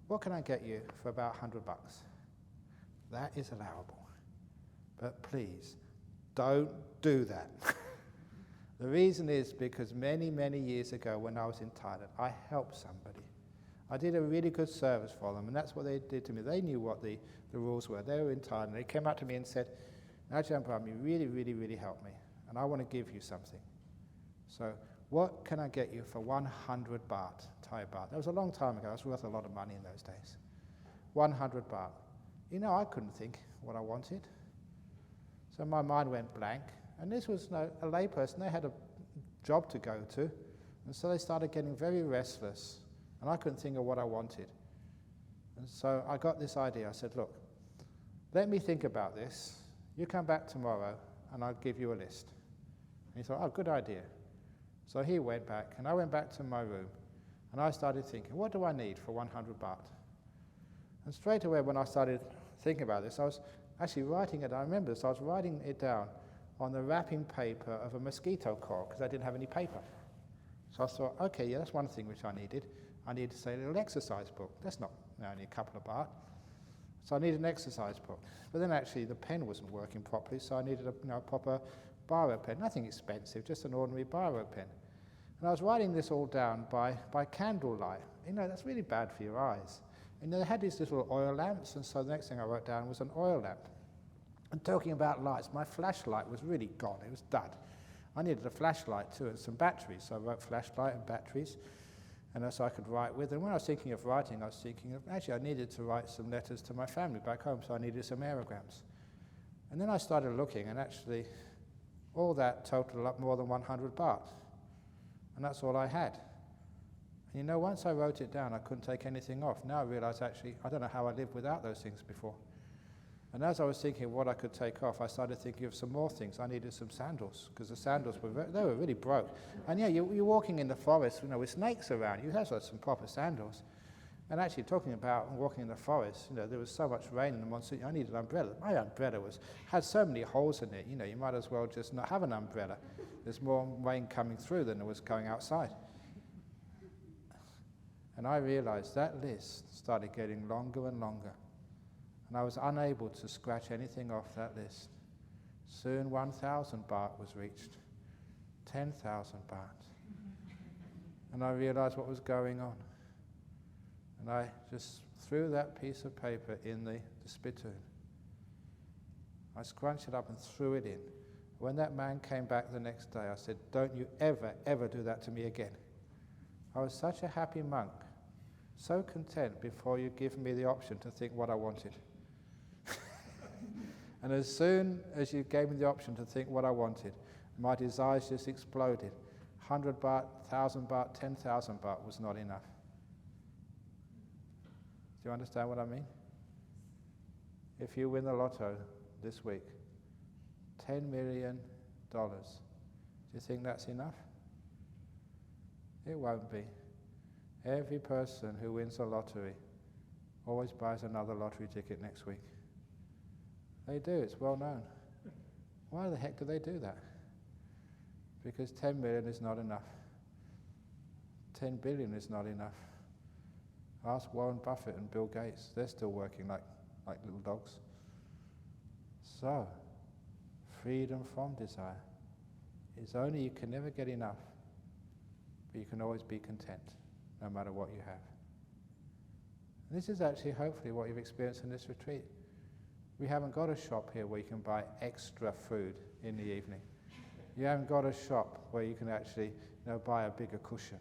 S1: What can I get you for about $100? That is allowable. But please, don't do that. The reason is because many, many years ago when I was in Thailand, I helped somebody. I did a really good service for them, and that's what they did to me. They knew what the rules were. They were in Thailand. They came up to me and said, Ajahn Brahm, you really, really, really helped me, and I want to give you something. So what can I get you for 100 baht, Thai baht? That was a long time ago. It was worth a lot of money in those days. 100 baht. You know, I couldn't think what I wanted. So my mind went blank. And this was a layperson. They had a job to go to. And so they started getting very restless. And I couldn't think of what I wanted. And so I got this idea. I said, look, let me think about this. You come back tomorrow and I'll give you a list. And he thought, oh, good idea. So he went back and I went back to my room and I started thinking, what do I need for 100 baht? And straight away when I started thinking about this, I was actually writing it. I remember this. I was writing it down on the wrapping paper of a mosquito coil because I didn't have any paper. So I thought, okay, yeah, that's one thing which I needed. I needed to say a little exercise book. That's not only a couple of baht. So I needed an exercise book. But then actually the pen wasn't working properly, so I needed a proper biro pen. Nothing expensive, just an ordinary biro pen. And I was writing this all down by candlelight. You know, that's really bad for your eyes. And they had these little oil lamps, and so the next thing I wrote down was an oil lamp. And talking about lights, my flashlight was really gone. It was dud. I needed a flashlight too and some batteries, so I wrote flashlight and batteries, and so I could write with. And when I was thinking of writing, I was thinking of, actually I needed to write some letters to my family back home, so I needed some aerograms. And then I started looking, and actually all that totaled up more than 100 baht. And that's all I had. And you know, once I wrote it down, I couldn't take anything off. Now I realize actually, I don't know how I lived without those things before. And as I was thinking of what I could take off, I started thinking of some more things. I needed some sandals, because the sandals they were really broke. And yeah, you're walking in the forest, you know, with snakes around. You have some proper sandals. And actually, talking about walking in the forest, you know, there was so much rain in the monsoon. I needed an umbrella. My umbrella had so many holes in it. You know, you might as well just not have an umbrella. There's more rain coming through than there was going outside. And I realized that list started getting longer and longer. And I was unable to scratch anything off that list. Soon 1,000 baht was reached, 10,000 baht. And I realized what was going on. And I just threw that piece of paper in the spittoon. I scrunched it up and threw it in. When that man came back the next day, I said, don't you ever, ever do that to me again. I was such a happy monk, so content before you give me the option to think what I wanted. And as soon as you gave me the option to think what I wanted, my desires just exploded. 100 baht, 1,000 baht, 10,000 baht was not enough. Do you understand what I mean? If you win the lotto this week, $10 million, do you think that's enough? It won't be. Every person who wins the lottery always buys another lottery ticket next week. They do, it's well known. Why the heck do they do that? Because 10 million is not enough. 10 billion is not enough. Ask Warren Buffett and Bill Gates. They're still working like little dogs. So, freedom from desire is only you can never get enough, but you can always be content, no matter what you have. And this is actually hopefully what you've experienced in this retreat. We haven't got a shop here where you can buy extra food in the evening. You haven't got a shop where you can actually buy a bigger cushion.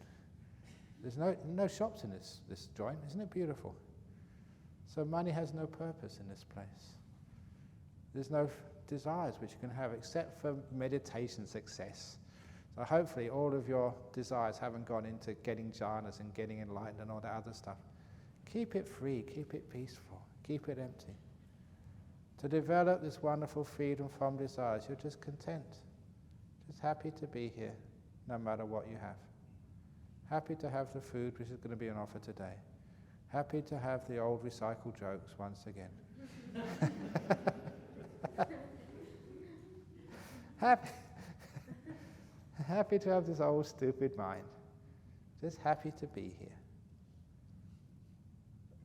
S1: There's no shops in this joint. Isn't it beautiful? So money has no purpose in this place. There's no desires which you can have except for meditation success. So hopefully all of your desires haven't gone into getting jhanas and getting enlightened and all that other stuff. Keep it free, keep it peaceful, keep it empty. To develop this wonderful freedom from desires, you're just content, just happy to be here, no matter what you have. Happy to have the food which is going to be on offer today. Happy to have the old recycled jokes once again. Happy to have this old stupid mind. Just happy to be here.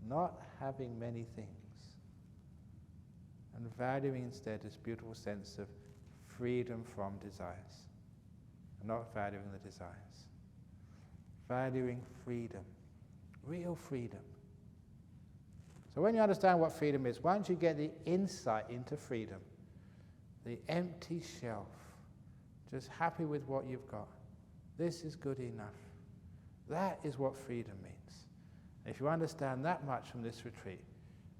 S1: Not having many things. And valuing instead this beautiful sense of freedom from desires. Not valuing the desires. Valuing freedom. Real freedom. So when you understand what freedom is, once you get the insight into freedom, the empty shelf, just happy with what you've got, this is good enough. That is what freedom means. If you understand that much from this retreat,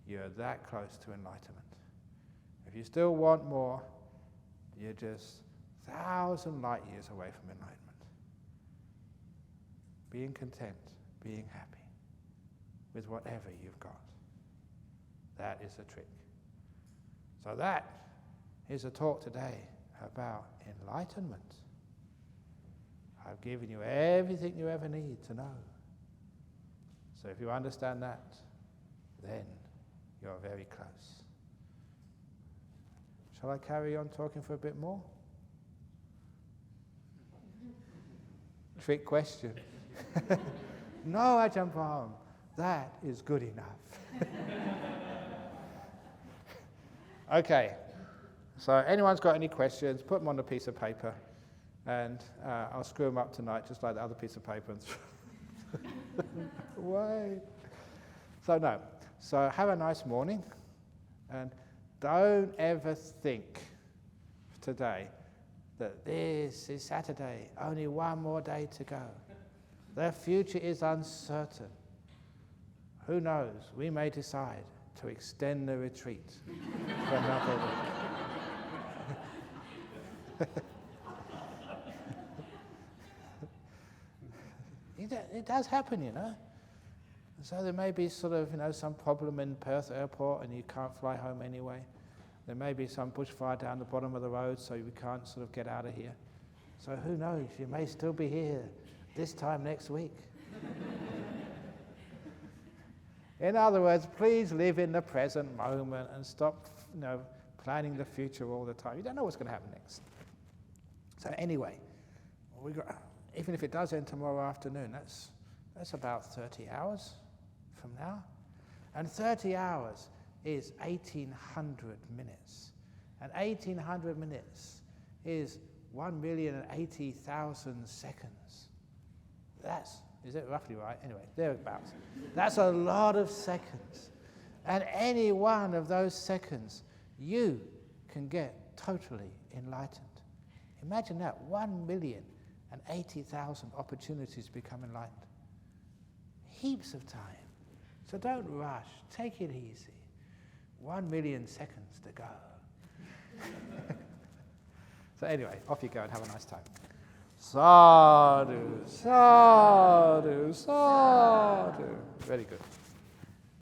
S1: you're that close to enlightenment. If you still want more, you're just 1,000 light years away from enlightenment. Being content, being happy with whatever you've got. That is the trick. So that is a talk today about enlightenment. I've given you everything you ever need to know. So if you understand that, then you're very close. Shall I carry on talking for a bit more? Trick question. No, Ajahn Brahm, that is good enough. Okay, so anyone's got any questions, put them on a piece of paper, and I'll screw them up tonight, just like the other piece of paper. Away. So have a nice morning, and don't ever think today that this is Saturday, only one more day to go. The future is uncertain. Who knows? We may decide to extend the retreat for another week. It does happen, you know. So there may be sort of, some problem in Perth airport and you can't fly home anyway. There may be some bushfire down the bottom of the road, so we can't sort of get out of here. So who knows? You may still be here this time next week. In other words, please live in the present moment and stop, planning the future all the time. You don't know what's going to happen next. So anyway, even if it does end tomorrow afternoon, that's about 30 hours from now. And 30 hours is 1,800 minutes. And 1,800 minutes is 1,080,000 seconds. Is it roughly right? Anyway, thereabouts. That's a lot of seconds. And any one of those seconds, you can get totally enlightened. Imagine that, 1,080,000 opportunities to become enlightened. Heaps of time. So don't rush, take it easy. 1,000,000 seconds to go. So anyway, off you go and have a nice time. Sadhu, sadhu, sadhu. Very good.